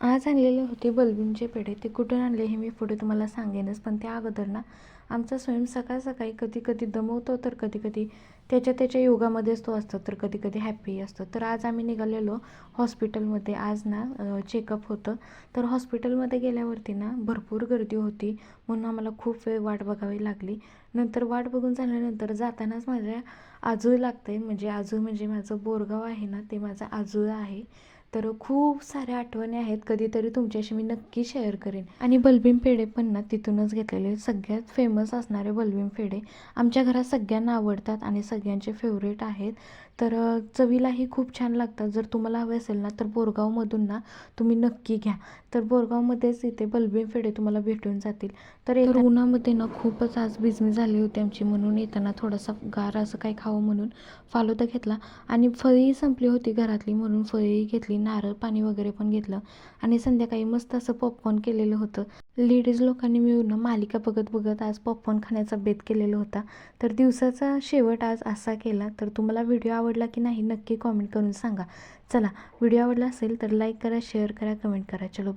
आज आणलेले होते बलबींचे पेढे. ते कुठून आणले हे मी पुढे तुम्हाला सांगेनच, पण त्या अगोदर ना आमचा स्वयं सकाळ सकाळी कधी कधी दमवतो, तर कधी कधी त्याच्या योगामध्येच तो असतो, तर कधी कधी हॅप्पी असतो. तर आज आम्ही निघालेलो हॉस्पिटलमध्ये. आज ना चेकअप होतं. तर हॉस्पिटलमध्ये गेल्यावरती ना भरपूर गर्दी होती, म्हणून आम्हाला खूप वेळ वाट बघावी लागली. नंतर वाट बघून झाल्यानंतर जातानाच माझ्या आजूळ लागते, म्हणजे आजूळ म्हणजे माझं बोरगाव आहे ना, ते माझं आजूळ आहे. तर खूप साऱ्या आठवणी आहेत, कधीतरी तुमच्याशी मी नक्की शेअर करेन. आणि बलबीम पेढे पण ना तिथूनच घेतलेले. सगळ्यात फेमस असणारे बलबीम पेढे आमच्या घरात सगळ्यांना आवडतात आणि सगळ्यांचे फेवरेट आहेत. तर चवीलाही खूप छान लागतात. जर तुम्हाला हवे असेल ना तर बोरगावमधून ना तुम्ही नक्की घ्या. तर बोरगावमध्येच इथे बलबीम पेढे तुम्हाला भेटून जातील. तर उन्हामध्ये ना खूपच आज बिझनेस झाली होती आमची, म्हणून येताना थोडासा गार असं काही खावं म्हणून फालुदा घेतला. आणि फळी संपली होती घरातली, म्हणून फळी घेतली, नारळ पाणी वगैरे पण घेतलं. आणि संध्याकाळी मस्त असं पॉपकॉर्न केलेलं होतं. लेडीज लोकांनी मिळून ना मालिका बघत बघत आज पॉपकॉर्न खाण्याचा बेत केलेला होता. तर दिवसाचा शेवट आज असा केला. तर तुम्हाला व्हिडिओ आवडला की नाही नक्की कॉमेंट करून सांगा. चला, व्हिडिओ आवडला असेल तर लाईक करा, शेअर करा, कमेंट करा. चलो.